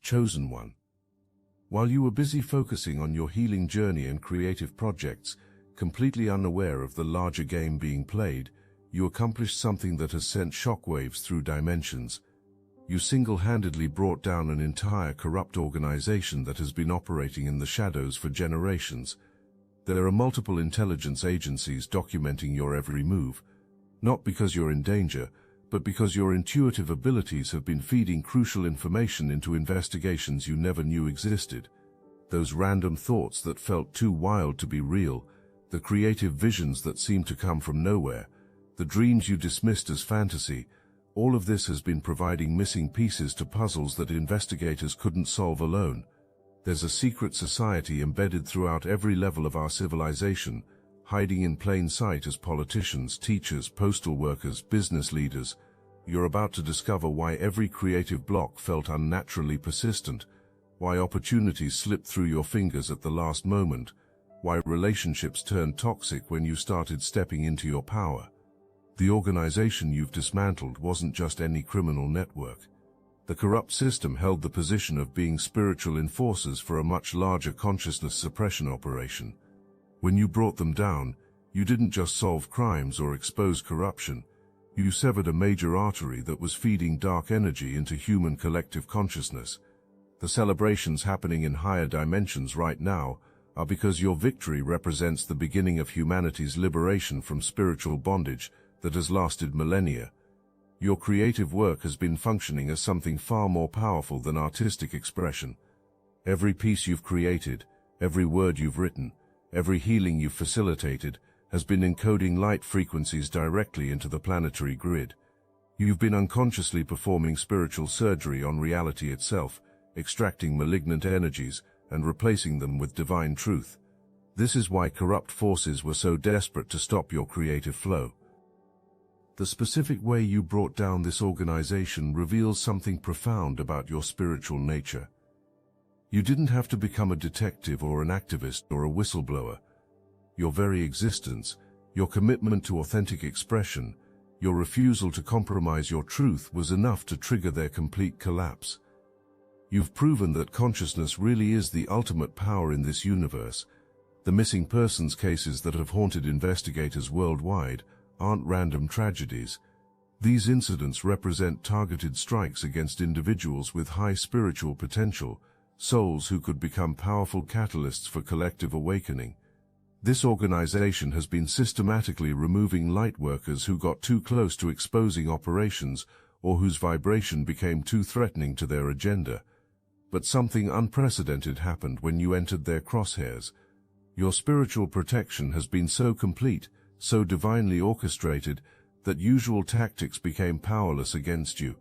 Chosen one. While you were busy focusing on your healing journey and creative projects, completely unaware of the larger game being played, you accomplished something that has sent shockwaves through dimensions. You single-handedly brought down an entire corrupt organization that has been operating in the shadows for generations. There are multiple intelligence agencies documenting your every move, not because you're in danger, but because your intuitive abilities have been feeding crucial information into investigations you never knew existed. Those random thoughts that felt too wild to be real, the creative visions that seemed to come from nowhere, the dreams you dismissed as fantasy, all of this has been providing missing pieces to puzzles that investigators couldn't solve alone. There's a secret society embedded throughout every level of our civilization, hiding in plain sight as politicians, teachers, postal workers, business leaders. You're about to discover why every creative block felt unnaturally persistent, why opportunities slipped through your fingers at the last moment, why relationships turned toxic when you started stepping into your power. The organization you've dismantled wasn't just any criminal network. The corrupt system held the position of being spiritual enforcers for a much larger consciousness suppression operation. When you brought them down, you didn't just solve crimes or expose corruption. You severed a major artery that was feeding dark energy into human collective consciousness. The celebrations happening in higher dimensions right now are because your victory represents the beginning of humanity's liberation from spiritual bondage that has lasted millennia. Your creative work has been functioning as something far more powerful than artistic expression. Every piece you've created, every word you've written, every healing you've facilitated has been encoding light frequencies directly into the planetary grid. You've been unconsciously performing spiritual surgery on reality itself, extracting malignant energies and replacing them with divine truth. This is why corrupt forces were so desperate to stop your creative flow. The specific way you brought down this organization reveals something profound about your spiritual nature. You didn't have to become a detective or an activist or a whistleblower. Your very existence, your commitment to authentic expression, your refusal to compromise your truth was enough to trigger their complete collapse. You've proven that consciousness really is the ultimate power in this universe. The missing persons cases that have haunted investigators worldwide aren't random tragedies. These incidents represent targeted strikes against individuals with high spiritual potential, souls who could become powerful catalysts for collective awakening. This organization has been systematically removing light workers who got too close to exposing operations or whose vibration became too threatening to their agenda. But something unprecedented happened when you entered their crosshairs. Your spiritual protection has been so complete, so divinely orchestrated, that usual tactics became powerless against you.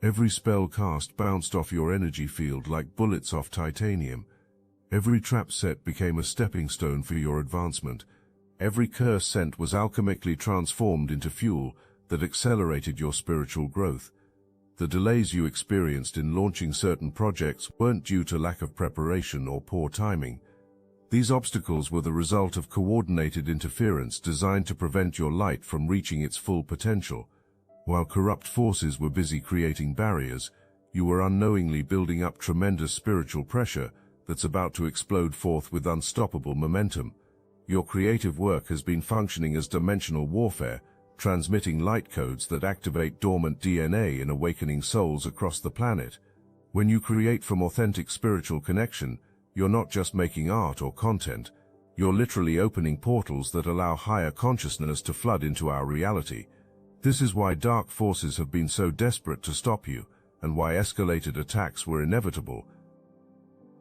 Every spell cast bounced off your energy field like bullets off titanium. Every trap set became a stepping stone for your advancement. Every curse sent was alchemically transformed into fuel that accelerated your spiritual growth. The delays you experienced in launching certain projects weren't due to lack of preparation or poor timing. These obstacles were the result of coordinated interference designed to prevent your light from reaching its full potential. While corrupt forces were busy creating barriers, you were unknowingly building up tremendous spiritual pressure that's about to explode forth with unstoppable momentum. Your creative work has been functioning as dimensional warfare, transmitting light codes that activate dormant DNA in awakening souls across the planet. When you create from authentic spiritual connection, you're not just making art or content, you're literally opening portals that allow higher consciousness to flood into our reality. This is why dark forces have been so desperate to stop you, and why escalated attacks were inevitable.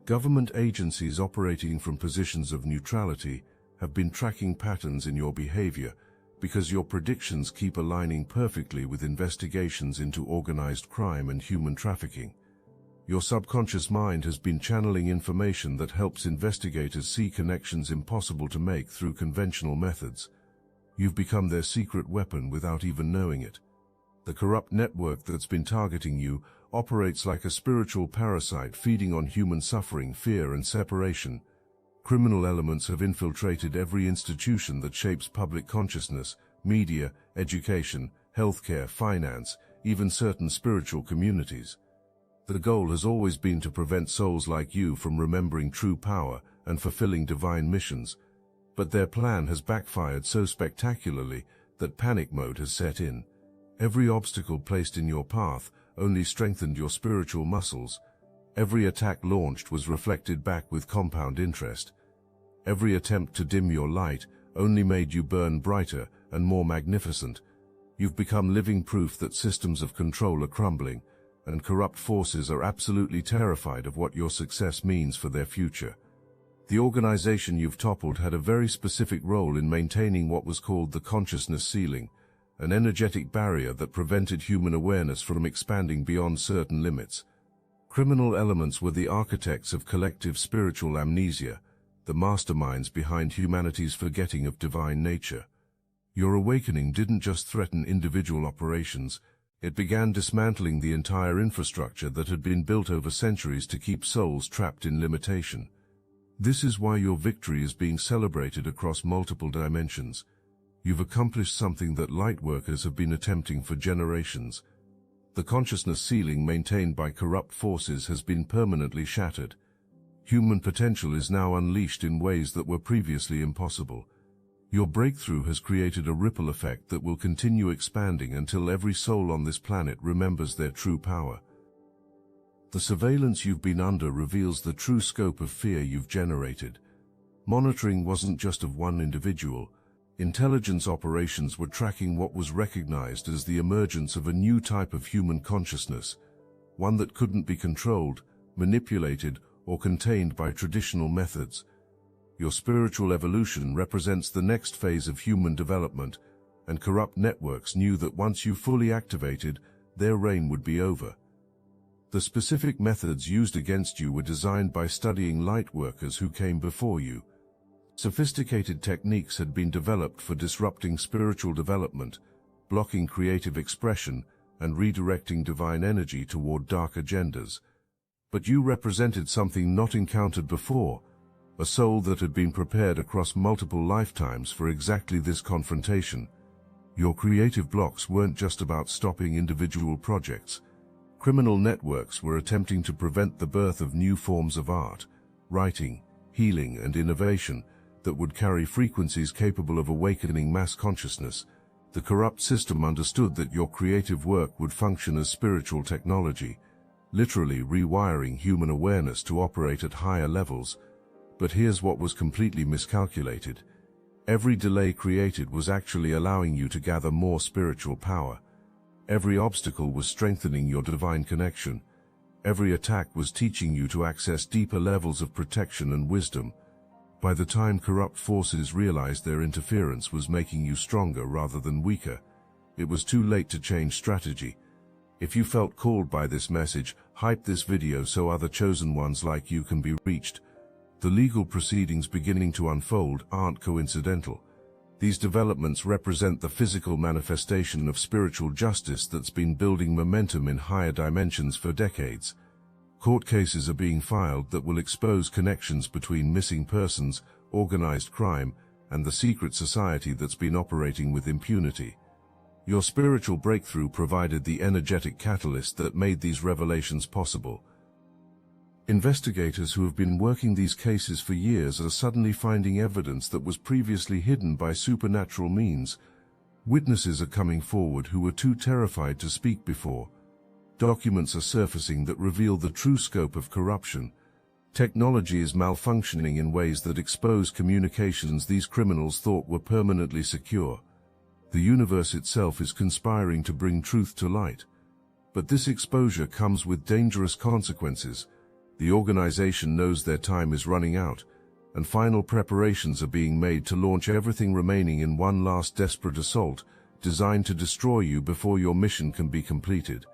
Government agencies operating from positions of neutrality have been tracking patterns in your behavior because your predictions keep aligning perfectly with investigations into organized crime and human trafficking. Your subconscious mind has been channeling information that helps investigators see connections impossible to make through conventional methods. You've become their secret weapon without even knowing it. The corrupt network that's been targeting you operates like a spiritual parasite feeding on human suffering, fear, and separation. Criminal elements have infiltrated every institution that shapes public consciousness, media, education, healthcare, finance, even certain spiritual communities. The goal has always been to prevent souls like you from remembering true power and fulfilling divine missions, but their plan has backfired so spectacularly that panic mode has set in. Every obstacle placed in your path only strengthened your spiritual muscles. Every attack launched was reflected back with compound interest. Every attempt to dim your light only made you burn brighter and more magnificent. You've become living proof that systems of control are crumbling, and corrupt forces are absolutely terrified of what your success means for their future. The organization you've toppled had a very specific role in maintaining what was called the consciousness ceiling, an energetic barrier that prevented human awareness from expanding beyond certain limits. Criminal elements were the architects of collective spiritual amnesia, the masterminds behind humanity's forgetting of divine nature. Your awakening didn't just threaten individual operations, it began dismantling the entire infrastructure that had been built over centuries to keep souls trapped in limitation. This is why your victory is being celebrated across multiple dimensions. You've accomplished something that lightworkers have been attempting for generations. The consciousness ceiling maintained by corrupt forces has been permanently shattered. Human potential is now unleashed in ways that were previously impossible. Your breakthrough has created a ripple effect that will continue expanding until every soul on this planet remembers their true power. The surveillance you've been under reveals the true scope of fear you've generated. Monitoring wasn't just of one individual. Intelligence operations were tracking what was recognized as the emergence of a new type of human consciousness, one that couldn't be controlled, manipulated, or contained by traditional methods. Your spiritual evolution represents the next phase of human development, and corrupt networks knew that once you fully activated, their reign would be over. The specific methods used against you were designed by studying lightworkers who came before you. Sophisticated techniques had been developed for disrupting spiritual development, blocking creative expression, and redirecting divine energy toward dark agendas. But you represented something not encountered before, a soul that had been prepared across multiple lifetimes for exactly this confrontation. Your creative blocks weren't just about stopping individual projects. Criminal networks were attempting to prevent the birth of new forms of art, writing, healing, and innovation that would carry frequencies capable of awakening mass consciousness. The corrupt system understood that your creative work would function as spiritual technology, literally rewiring human awareness to operate at higher levels. But here's what was completely miscalculated. Every delay created was actually allowing you to gather more spiritual power. Every obstacle was strengthening your divine connection. Every attack was teaching you to access deeper levels of protection and wisdom. By the time corrupt forces realized their interference was making you stronger rather than weaker, it was too late to change strategy. If you felt called by this message, hype this video so other chosen ones like you can be reached. The legal proceedings beginning to unfold aren't coincidental. These developments represent the physical manifestation of spiritual justice that's been building momentum in higher dimensions for decades. Court cases are being filed that will expose connections between missing persons, organized crime, and the secret society that's been operating with impunity. Your spiritual breakthrough provided the energetic catalyst that made these revelations possible. Investigators who have been working these cases for years are suddenly finding evidence that was previously hidden by supernatural means. Witnesses are coming forward who were too terrified to speak before. Documents are surfacing that reveal the true scope of corruption. Technology is malfunctioning in ways that expose communications these criminals thought were permanently secure. The universe itself is conspiring to bring truth to light. But this exposure comes with dangerous consequences. The organization knows their time is running out, and final preparations are being made to launch everything remaining in one last desperate assault, designed to destroy you before your mission can be completed.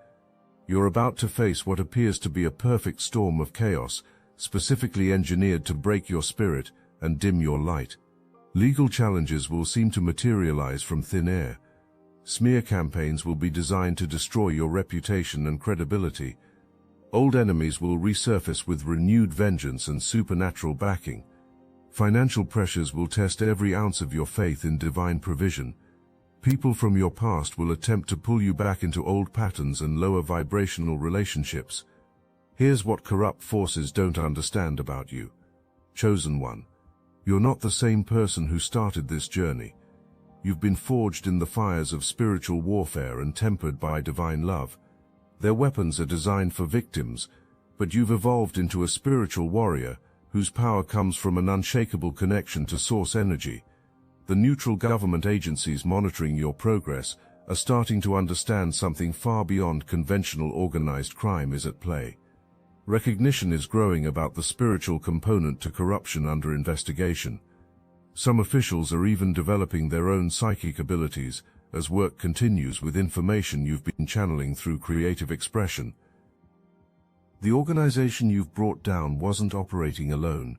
You're about to face what appears to be a perfect storm of chaos, specifically engineered to break your spirit and dim your light. Legal challenges will seem to materialize from thin air. Smear campaigns will be designed to destroy your reputation and credibility. Old enemies will resurface with renewed vengeance and supernatural backing. Financial pressures will test every ounce of your faith in divine provision. People from your past will attempt to pull you back into old patterns and lower vibrational relationships. Here's what corrupt forces don't understand about you. Chosen One. You're not the same person who started this journey. You've been forged in the fires of spiritual warfare and tempered by divine love. Their weapons are designed for victims, but you've evolved into a spiritual warrior whose power comes from an unshakable connection to source energy. The neutral government agencies monitoring your progress are starting to understand something far beyond conventional organized crime is at play. Recognition is growing about the spiritual component to corruption under investigation. Some officials are even developing their own psychic abilities as work continues with information you've been channeling through creative expression. The organization you've brought down wasn't operating alone.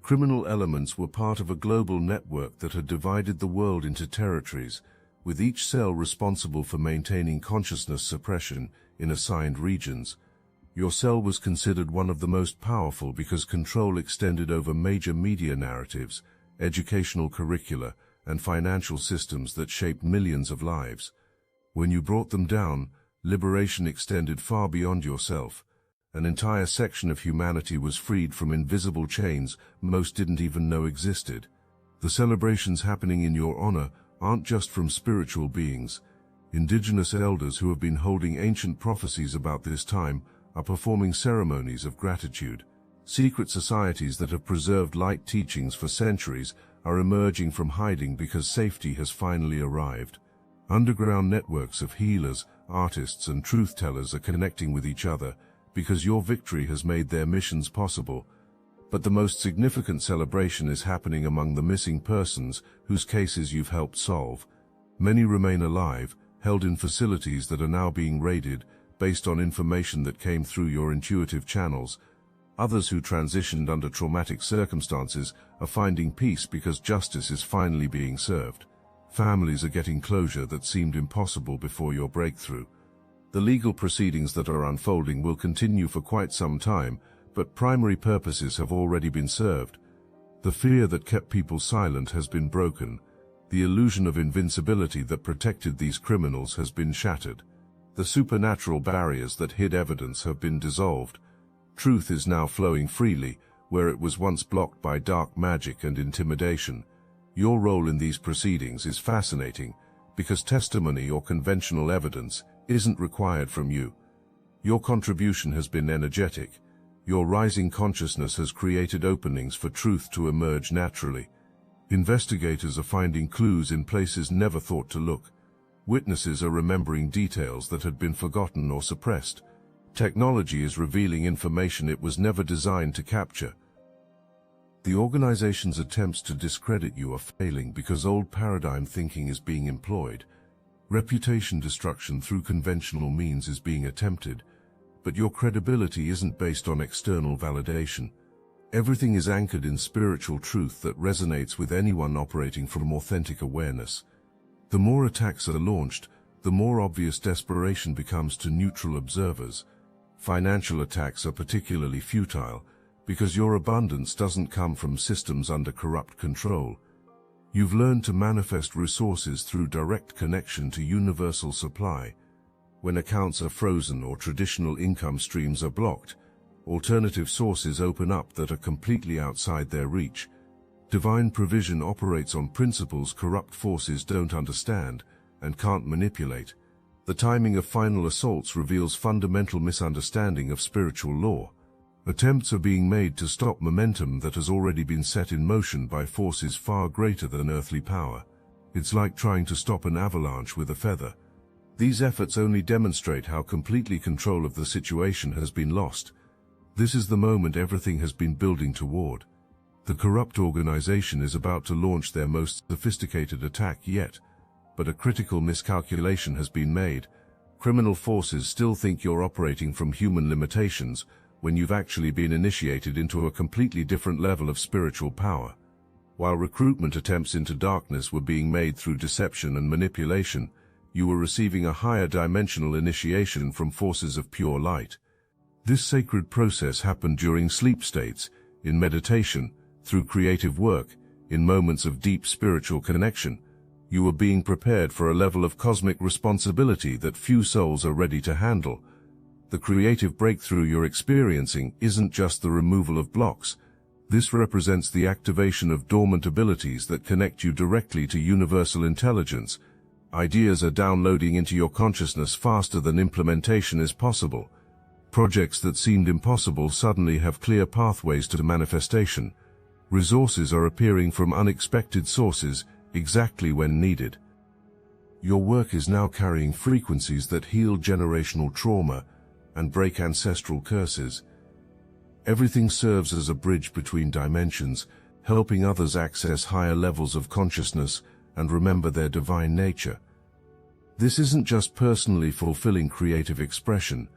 Criminal elements were part of a global network that had divided the world into territories, with each cell responsible for maintaining consciousness suppression in assigned regions. Your cell was considered one of the most powerful because control extended over major media narratives, educational curricula, and financial systems that shaped millions of lives. When you brought them down, liberation extended far beyond yourself. An entire section of humanity was freed from invisible chains most didn't even know existed. The celebrations happening in your honor aren't just from spiritual beings. Indigenous elders who have been holding ancient prophecies about this time are performing ceremonies of gratitude. Secret societies that have preserved light teachings for centuries are emerging from hiding because safety has finally arrived. Underground networks of healers, artists, and truth-tellers are connecting with each other because your victory has made their missions possible. But the most significant celebration is happening among the missing persons whose cases you've helped solve. Many remain alive, held in facilities that are now being raided based on information that came through your intuitive channels. Others who transitioned under traumatic circumstances are finding peace because justice is finally being served. Families are getting closure that seemed impossible before your breakthrough. The legal proceedings that are unfolding will continue for quite some time, but primary purposes have already been served. The fear that kept people silent has been broken. The illusion of invincibility that protected these criminals has been shattered. The supernatural barriers that hid evidence have been dissolved. Truth is now flowing freely, where it was once blocked by dark magic and intimidation. Your role in these proceedings is fascinating, because testimony or conventional evidence isn't required from you. Your contribution has been energetic. Your rising consciousness has created openings for truth to emerge naturally. Investigators are finding clues in places never thought to look. Witnesses are remembering details that had been forgotten or suppressed. Technology is revealing information it was never designed to capture. The organization's attempts to discredit you are failing because old paradigm thinking is being employed. Reputation destruction through conventional means is being attempted, but your credibility isn't based on external validation. Everything is anchored in spiritual truth that resonates with anyone operating from authentic awareness. The more attacks are launched, the more obvious desperation becomes to neutral observers. Financial attacks are particularly futile because your abundance doesn't come from systems under corrupt control. You've learned to manifest resources through direct connection to universal supply. When accounts are frozen or traditional income streams are blocked, alternative sources open up that are completely outside their reach. Divine provision operates on principles corrupt forces don't understand and can't manipulate. The timing of final assaults reveals fundamental misunderstanding of spiritual law. Attempts are being made to stop momentum that has already been set in motion by forces far greater than earthly power. It's like trying to stop an avalanche with a feather. These efforts only demonstrate how completely control of the situation has been lost. This is the moment everything has been building toward. The corrupt organization is about to launch their most sophisticated attack yet, but a critical miscalculation has been made. Criminal forces still think you're operating from human limitations, when you've actually been initiated into a completely different level of spiritual power. While recruitment attempts into darkness were being made through deception and manipulation, you were receiving a higher dimensional initiation from forces of pure light. This sacred process happened during sleep states, in meditation, through creative work, in moments of deep spiritual connection. You were being prepared for a level of cosmic responsibility that few souls are ready to handle. The creative breakthrough you're experiencing isn't just the removal of blocks. This represents the activation of dormant abilities that connect you directly to universal intelligence. Ideas are downloading into your consciousness faster than implementation is possible. Projects that seemed impossible suddenly have clear pathways to manifestation. Resources are appearing from unexpected sources, exactly when needed. Your work is now carrying frequencies that heal generational trauma and break ancestral curses. Everything serves as a bridge between dimensions, helping others access higher levels of consciousness and remember their divine nature. This isn't just personally fulfilling creative expression.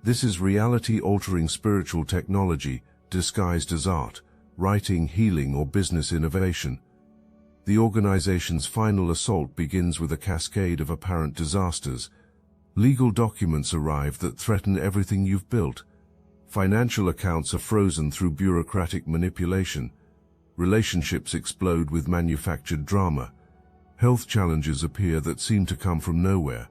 This is reality-altering spiritual technology disguised as art, writing, healing, or business innovation. The organization's final assault begins with a cascade of apparent disasters. Legal documents arrive that threaten everything you've built. Financial accounts are frozen through bureaucratic manipulation. Relationships explode with manufactured drama. Health challenges appear that seem to come from nowhere.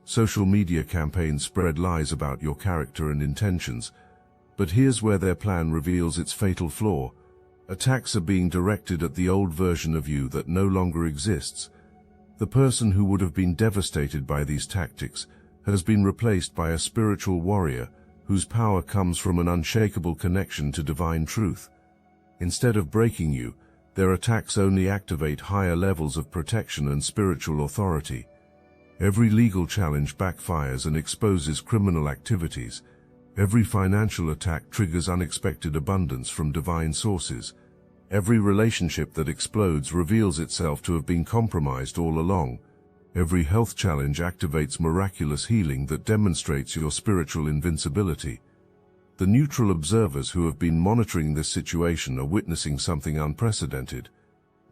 Social media campaigns spread lies about your character and intentions. But here's where their plan reveals its fatal flaw. Attacks are being directed at the old version of you that no longer exists. The person who would have been devastated by these tactics has been replaced by a spiritual warrior whose power comes from an unshakable connection to divine truth. Instead of breaking you, their attacks only activate higher levels of protection and spiritual authority. Every legal challenge backfires and exposes criminal activities. Every financial attack triggers unexpected abundance from divine sources. Every relationship that explodes reveals itself to have been compromised all along. Every health challenge activates miraculous healing that demonstrates your spiritual invincibility. The neutral observers who have been monitoring this situation are witnessing something unprecedented.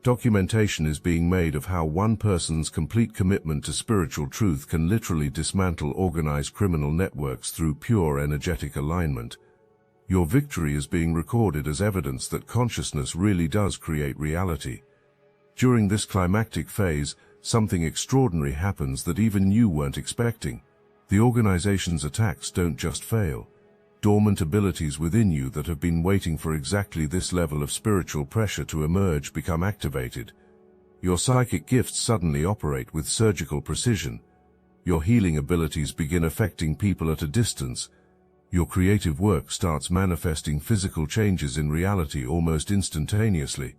Documentation is being made of how one person's complete commitment to spiritual truth can literally dismantle organized criminal networks through pure energetic alignment. Your victory is being recorded as evidence that consciousness really does create reality. During this climactic phase, something extraordinary happens that even you weren't expecting. The organization's attacks don't just fail. Dormant abilities within you that have been waiting for exactly this level of spiritual pressure to emerge become activated. Your psychic gifts suddenly operate with surgical precision. Your healing abilities begin affecting people at a distance. Your creative work starts manifesting physical changes in reality almost instantaneously.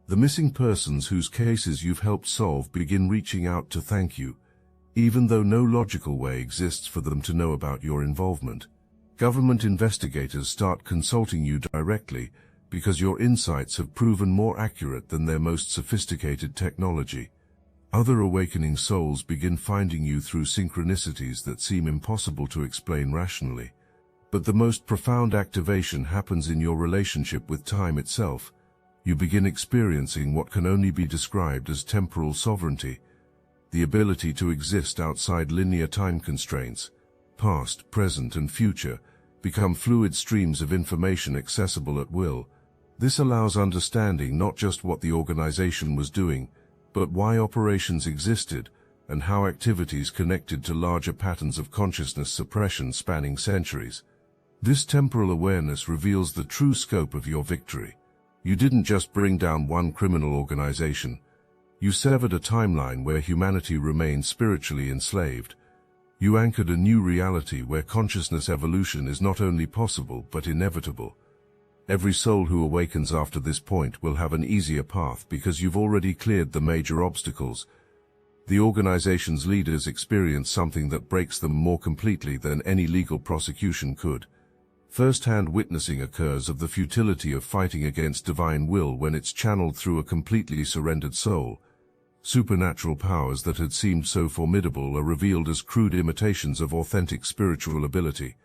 The missing persons whose cases you've helped solve begin reaching out to thank you, even though no logical way exists for them to know about your involvement. Government investigators start consulting you directly because your insights have proven more accurate than their most sophisticated technology. Other awakening souls begin finding you through synchronicities that seem impossible to explain rationally. But the most profound activation happens in your relationship with time itself. You begin experiencing what can only be described as temporal sovereignty, the ability to exist outside linear time constraints. Past, present, and future become fluid streams of information accessible at will. This allows understanding not just what the organization was doing, but why operations existed and how activities connected to larger patterns of consciousness suppression spanning centuries. This temporal awareness reveals the true scope of your victory. You didn't just bring down one criminal organization. You severed a timeline where humanity remained spiritually enslaved. You anchored a new reality where consciousness evolution is not only possible but inevitable. Every soul who awakens after this point will have an easier path because you've already cleared the major obstacles. The organization's leaders experience something that breaks them more completely than any legal prosecution could. First-hand witnessing occurs of the futility of fighting against divine will when it's channeled through a completely surrendered soul. Supernatural powers that had seemed so formidable are revealed as crude imitations of authentic spiritual ability.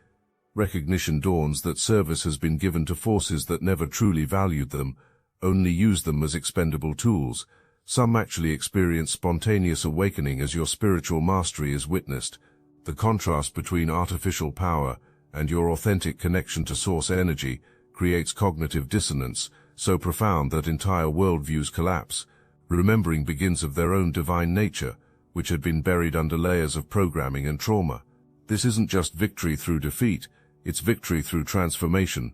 Recognition dawns that service has been given to forces that never truly valued them, only used them as expendable tools. Some actually experience spontaneous awakening as your spiritual mastery is witnessed. The contrast between artificial power and your authentic connection to source energy creates cognitive dissonance, so profound that entire worldviews collapse. Remembering begins of their own divine nature, which had been buried under layers of programming and trauma. This isn't just victory through defeat, it's victory through transformation.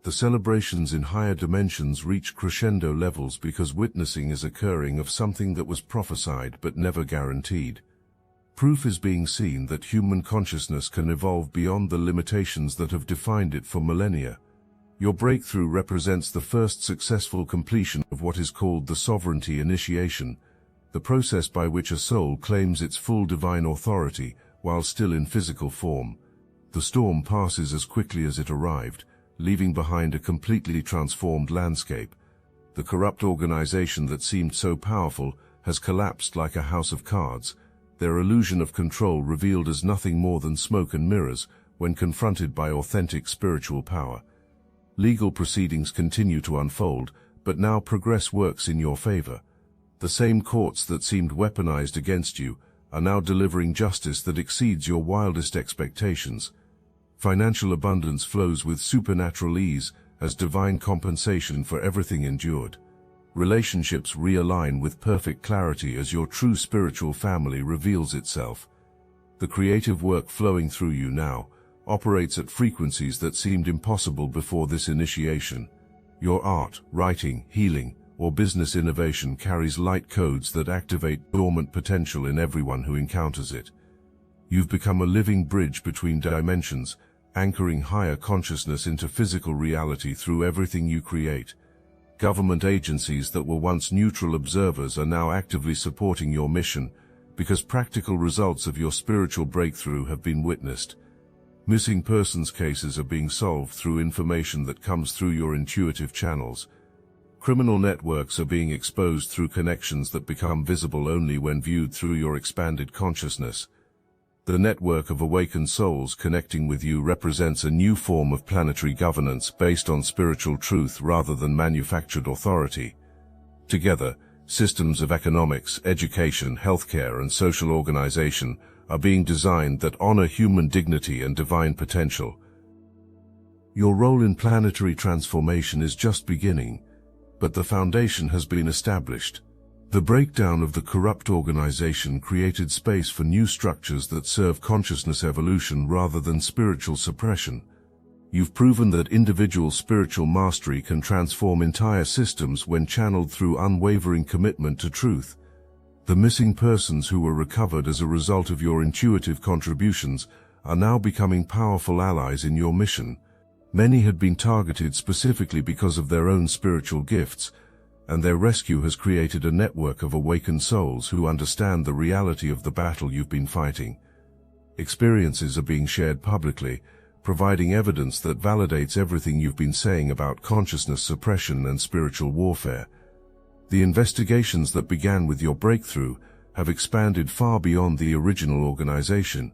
The celebrations in higher dimensions reach crescendo levels because witnessing is occurring of something that was prophesied but never guaranteed. Proof is being seen that human consciousness can evolve beyond the limitations that have defined it for millennia. Your breakthrough represents the first successful completion of what is called the sovereignty initiation, the process by which a soul claims its full divine authority while still in physical form. The storm passes as quickly as it arrived, leaving behind a completely transformed landscape. The corrupt organization that seemed so powerful has collapsed like a house of cards, their illusion of control revealed as nothing more than smoke and mirrors when confronted by authentic spiritual power. Legal proceedings continue to unfold, but now progress works in your favor. The same courts that seemed weaponized against you are now delivering justice that exceeds your wildest expectations. Financial abundance flows with supernatural ease as divine compensation for everything endured. Relationships realign with perfect clarity as your true spiritual family reveals itself. The creative work flowing through you now operates at frequencies that seemed impossible before this initiation. Your art, writing, healing, or business innovation carries light codes that activate dormant potential in everyone who encounters it. You've become a living bridge between dimensions, anchoring higher consciousness into physical reality through everything you create. Government agencies that were once neutral observers are now actively supporting your mission because practical results of your spiritual breakthrough have been witnessed. Missing persons cases are being solved through information that comes through your intuitive channels. Criminal networks are being exposed through connections that become visible only when viewed through your expanded consciousness. The network of awakened souls connecting with you represents a new form of planetary governance based on spiritual truth rather than manufactured authority. Together, systems of economics, education, healthcare, and social organization are being designed that honor human dignity and divine potential. Your role in planetary transformation is just beginning, but the foundation has been established. The breakdown of the corrupt organization created space for new structures that serve consciousness evolution rather than spiritual suppression. You've proven that individual spiritual mastery can transform entire systems when channeled through unwavering commitment to truth. The missing persons who were recovered as a result of your intuitive contributions are now becoming powerful allies in your mission. Many had been targeted specifically because of their own spiritual gifts, and their rescue has created a network of awakened souls who understand the reality of the battle you've been fighting. Experiences are being shared publicly, providing evidence that validates everything you've been saying about consciousness suppression and spiritual warfare. The investigations that began with your breakthrough have expanded far beyond the original organization.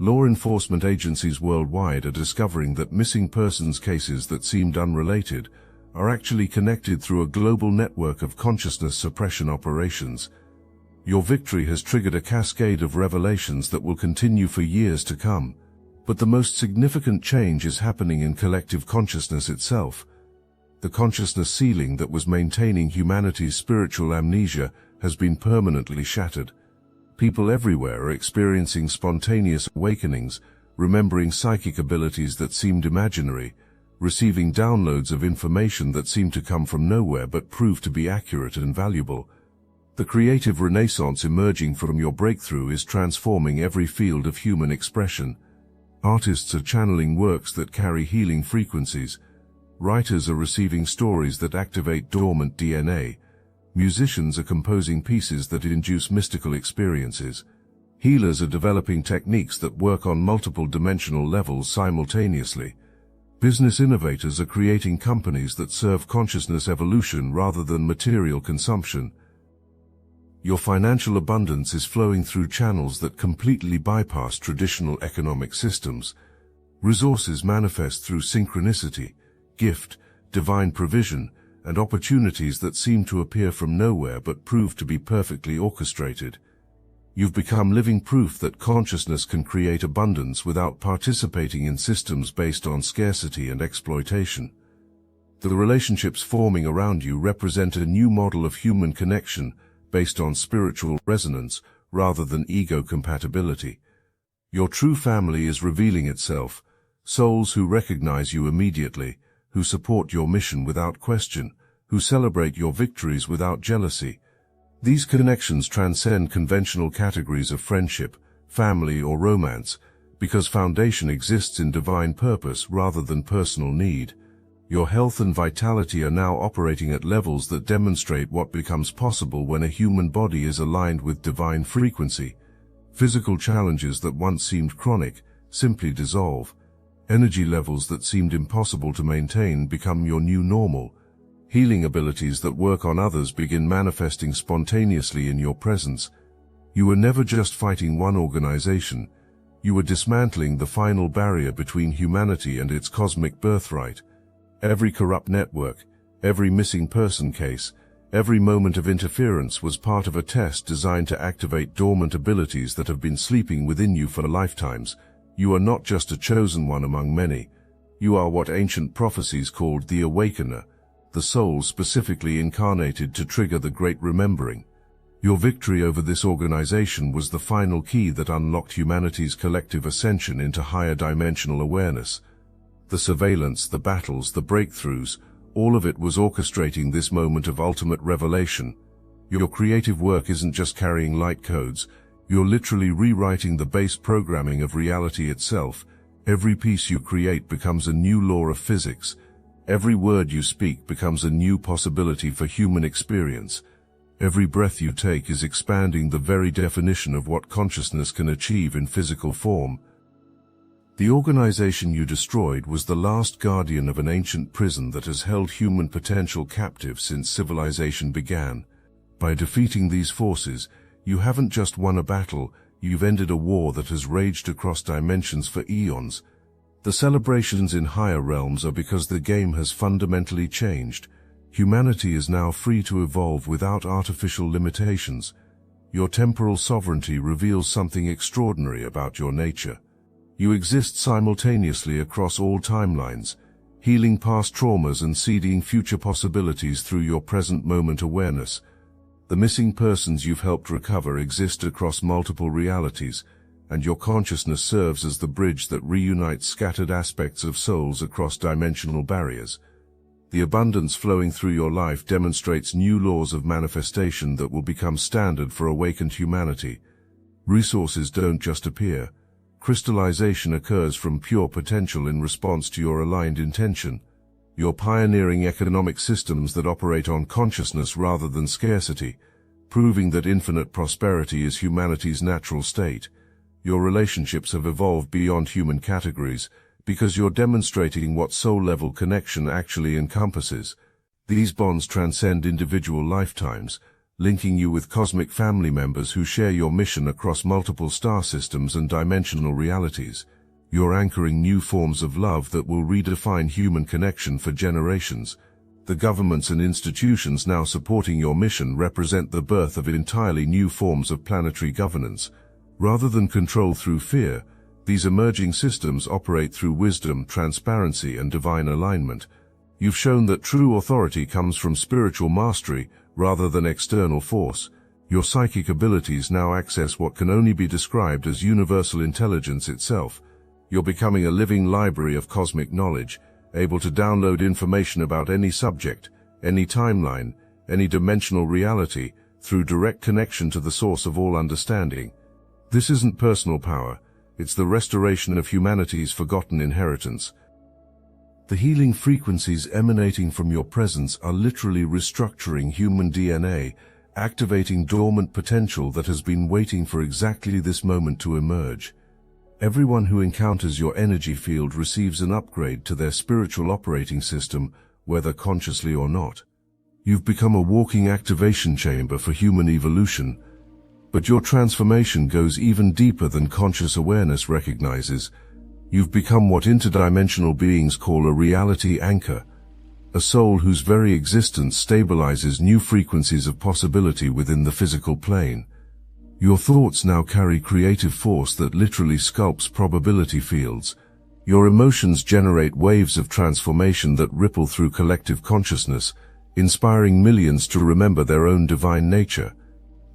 Law enforcement agencies worldwide are discovering that missing persons cases that seemed unrelated are actually connected through a global network of consciousness suppression operations. Your victory has triggered a cascade of revelations that will continue for years to come. But the most significant change is happening in collective consciousness itself. The consciousness ceiling that was maintaining humanity's spiritual amnesia has been permanently shattered. People everywhere are experiencing spontaneous awakenings, remembering psychic abilities that seemed imaginary, receiving downloads of information that seemed to come from nowhere but proved to be accurate and valuable. The creative renaissance emerging from your breakthrough is transforming every field of human expression. Artists are channeling works that carry healing frequencies. Writers are receiving stories that activate dormant DNA. Musicians are composing pieces that induce mystical experiences. Healers are developing techniques that work on multiple dimensional levels simultaneously. Business innovators are creating companies that serve consciousness evolution rather than material consumption. Your financial abundance is flowing through channels that completely bypass traditional economic systems. Resources manifest through synchronicity, gift, divine provision, and opportunities that seem to appear from nowhere but prove to be perfectly orchestrated. You've become living proof that consciousness can create abundance without participating in systems based on scarcity and exploitation. The relationships forming around you represent a new model of human connection based on spiritual resonance rather than ego compatibility. Your true family is revealing itself, souls who recognize you immediately, who support your mission without question, who celebrate your victories without jealousy. These connections transcend conventional categories of friendship, family, or romance, because foundation exists in divine purpose rather than personal need. Your health and vitality are now operating at levels that demonstrate what becomes possible when a human body is aligned with divine frequency. Physical challenges that once seemed chronic simply dissolve. Energy levels that seemed impossible to maintain become your new normal. Healing abilities that work on others begin manifesting spontaneously in your presence. You were never just fighting one organization. You were dismantling the final barrier between humanity and its cosmic birthright. Every corrupt network, every missing person case, every moment of interference was part of a test designed to activate dormant abilities that have been sleeping within you for lifetimes. You are not just a chosen one among many. You are what ancient prophecies called the Awakener, the soul specifically incarnated to trigger the Great Remembering. Your victory over this organization was the final key that unlocked humanity's collective ascension into higher dimensional awareness. The surveillance, the battles, the breakthroughs, all of it was orchestrating this moment of ultimate revelation. Your creative work isn't just carrying light codes. You're literally rewriting the base programming of reality itself. Every piece you create becomes a new law of physics. Every word you speak becomes a new possibility for human experience. Every breath you take is expanding the very definition of what consciousness can achieve in physical form. The organization you destroyed was the last guardian of an ancient prison that has held human potential captive since civilization began. By defeating these forces, you haven't just won a battle, you've ended a war that has raged across dimensions for eons. The celebrations in higher realms are because the game has fundamentally changed. Humanity is now free to evolve without artificial limitations. Your temporal sovereignty reveals something extraordinary about your nature. You exist simultaneously across all timelines, healing past traumas and seeding future possibilities through your present moment awareness. The missing persons you've helped recover exist across multiple realities, and your consciousness serves as the bridge that reunites scattered aspects of souls across dimensional barriers. The abundance flowing through your life demonstrates new laws of manifestation that will become standard for awakened humanity. Resources don't just appear. Crystallization occurs from pure potential in response to your aligned intention. You're pioneering economic systems that operate on consciousness rather than scarcity, proving that infinite prosperity is humanity's natural state. Your relationships have evolved beyond human categories because you're demonstrating what soul-level connection actually encompasses. These bonds transcend individual lifetimes, linking you with cosmic family members who share your mission across multiple star systems and dimensional realities. You're anchoring new forms of love that will redefine human connection for generations. The governments and institutions now supporting your mission represent the birth of entirely new forms of planetary governance. Rather than control through fear, these emerging systems operate through wisdom, transparency, and divine alignment. You've shown that true authority comes from spiritual mastery rather than external force. Your psychic abilities now access what can only be described as universal intelligence itself. You're becoming a living library of cosmic knowledge, able to download information about any subject, any timeline, any dimensional reality, through direct connection to the source of all understanding. This isn't personal power, it's the restoration of humanity's forgotten inheritance. The healing frequencies emanating from your presence are literally restructuring human DNA, activating dormant potential that has been waiting for exactly this moment to emerge. Everyone who encounters your energy field receives an upgrade to their spiritual operating system, whether consciously or not. You've become a walking activation chamber for human evolution, but your transformation goes even deeper than conscious awareness recognizes. You've become what interdimensional beings call a reality anchor, a soul whose very existence stabilizes new frequencies of possibility within the physical plane. Your thoughts now carry creative force that literally sculpts probability fields. Your emotions generate waves of transformation that ripple through collective consciousness, inspiring millions to remember their own divine nature.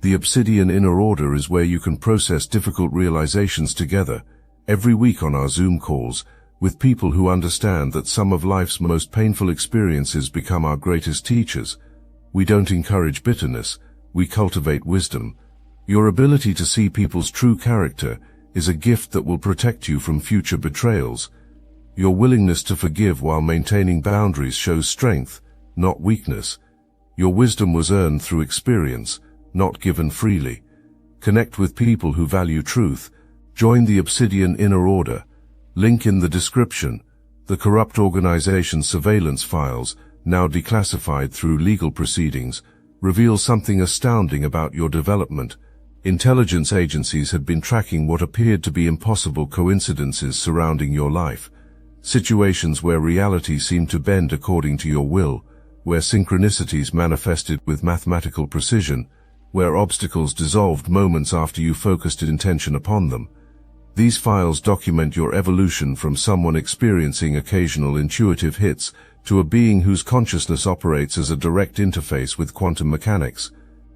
The Obsidian Inner Order is where you can process difficult realizations together, every week on our Zoom calls, with people who understand that some of life's most painful experiences become our greatest teachers. We don't encourage bitterness, we cultivate wisdom. Your ability to see people's true character is a gift that will protect you from future betrayals. Your willingness to forgive while maintaining boundaries shows strength, not weakness. Your wisdom was earned through experience, not given freely. Connect with people who value truth. Join the Obsidian Inner Order. Link in the description. The corrupt organization's surveillance files, now declassified through legal proceedings, reveal something astounding about your development. Intelligence agencies had been tracking what appeared to be impossible coincidences surrounding your life. Situations where reality seemed to bend according to your will, where synchronicities manifested with mathematical precision, where obstacles dissolved moments after you focused intention upon them. These files document your evolution from someone experiencing occasional intuitive hits to a being whose consciousness operates as a direct interface with quantum mechanics.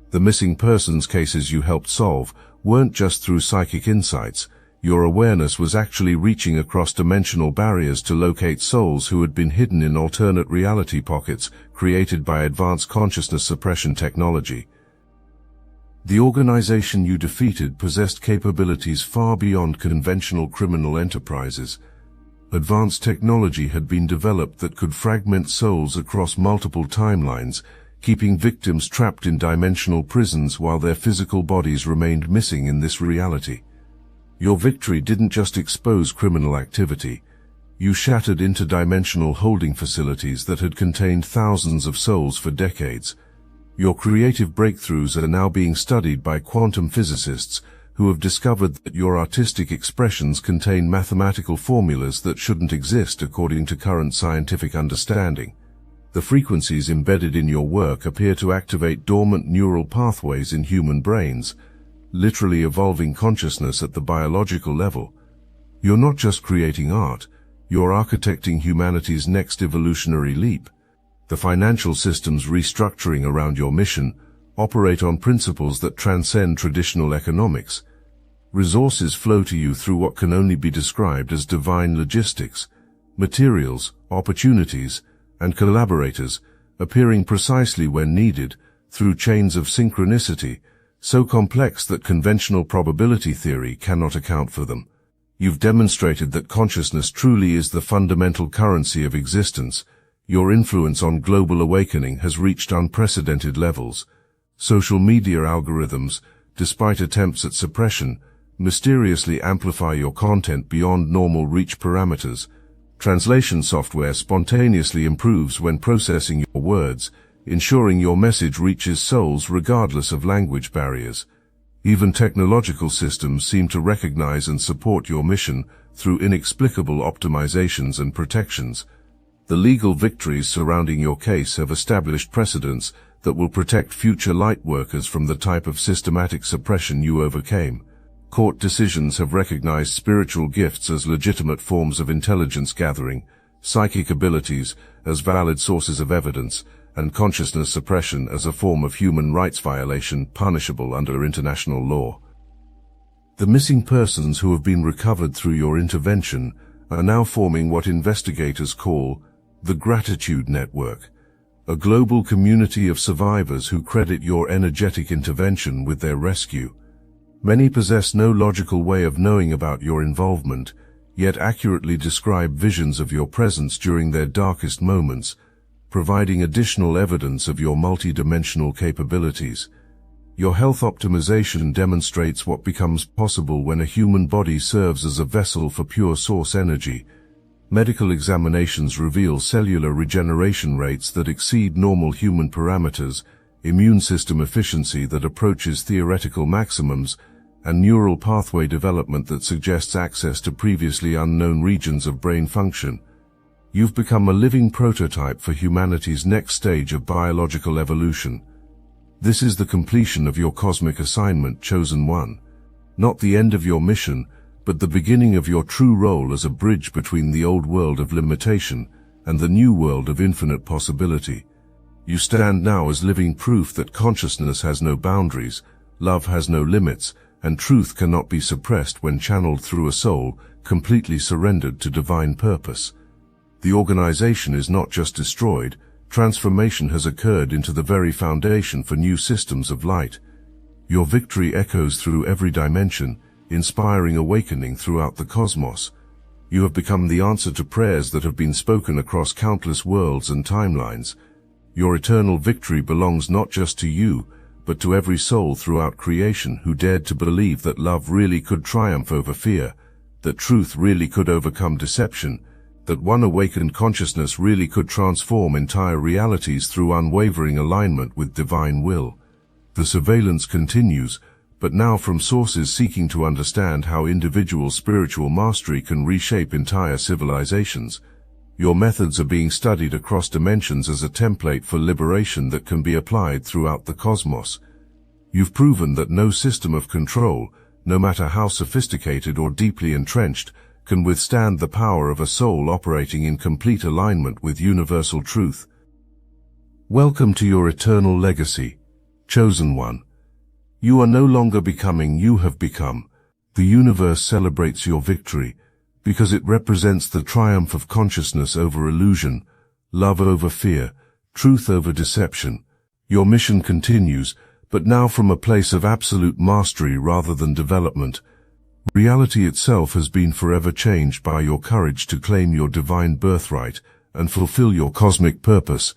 The missing persons cases you helped solve weren't just through psychic insights. Your awareness was actually reaching across dimensional barriers to locate souls who had been hidden in alternate reality pockets created by advanced consciousness suppression technology. The organization you defeated possessed capabilities far beyond conventional criminal enterprises. Advanced technology had been developed that could fragment souls across multiple timelines, keeping victims trapped in dimensional prisons while their physical bodies remained missing in this reality. Your victory didn't just expose criminal activity. You shattered interdimensional holding facilities that had contained thousands of souls for decades. Your creative breakthroughs are now being studied by quantum physicists who have discovered that your artistic expressions contain mathematical formulas that shouldn't exist according to current scientific understanding. The frequencies embedded in your work appear to activate dormant neural pathways in human brains, literally evolving consciousness at the biological level. You're not just creating art, you're architecting humanity's next evolutionary leap. The financial systems restructuring around your mission operate on principles that transcend traditional economics. Resources flow to you through what can only be described as divine logistics, materials, opportunities, and collaborators appearing precisely when needed through chains of synchronicity, so complex that conventional probability theory cannot account for them. You've demonstrated that consciousness truly is the fundamental currency of existence. Your influence on global awakening has reached unprecedented levels. Social media algorithms, despite attempts at suppression, mysteriously amplify your content beyond normal reach parameters. Translation software spontaneously improves when processing your words, ensuring your message reaches souls regardless of language barriers. Even technological systems seem to recognize and support your mission through inexplicable optimizations and protections. The legal victories surrounding your case have established precedents that will protect future light workers from the type of systematic suppression you overcame. Court decisions have recognized spiritual gifts as legitimate forms of intelligence gathering, psychic abilities as valid sources of evidence, and consciousness suppression as a form of human rights violation punishable under international law. The missing persons who have been recovered through your intervention are now forming what investigators call the Gratitude Network, a global community of survivors who credit your energetic intervention with their rescue. Many possess no logical way of knowing about your involvement, yet accurately describe visions of your presence during their darkest moments, providing additional evidence of your multidimensional capabilities. Your health optimization demonstrates what becomes possible when a human body serves as a vessel for pure source energy. Medical examinations reveal cellular regeneration rates that exceed normal human parameters, immune system efficiency that approaches theoretical maximums, and neural pathway development that suggests access to previously unknown regions of brain function. You've become a living prototype for humanity's next stage of biological evolution. This is the completion of your cosmic assignment, Chosen One. Not the end of your mission, but the beginning of your true role as a bridge between the old world of limitation and the new world of infinite possibility. You stand now as living proof that consciousness has no boundaries, love has no limits, and truth cannot be suppressed when channeled through a soul completely surrendered to divine purpose. The organization is not just destroyed, transformation has occurred into the very foundation for new systems of light. Your victory echoes through every dimension, inspiring awakening throughout the cosmos. You have become the answer to prayers that have been spoken across countless worlds and timelines. Your eternal victory belongs not just to you, but to every soul throughout creation who dared to believe that love really could triumph over fear, that truth really could overcome deception, that one awakened consciousness really could transform entire realities through unwavering alignment with divine will. The surveillance continues, but now from sources seeking to understand how individual spiritual mastery can reshape entire civilizations. Your methods are being studied across dimensions as a template for liberation that can be applied throughout the cosmos. You've proven that no system of control, no matter how sophisticated or deeply entrenched, can withstand the power of a soul operating in complete alignment with universal truth. Welcome to your eternal legacy, Chosen One. You are no longer becoming, you have become. The universe celebrates your victory, because it represents the triumph of consciousness over illusion, love over fear, truth over deception. Your mission continues, but now from a place of absolute mastery rather than development. Reality itself has been forever changed by your courage to claim your divine birthright and fulfill your cosmic purpose.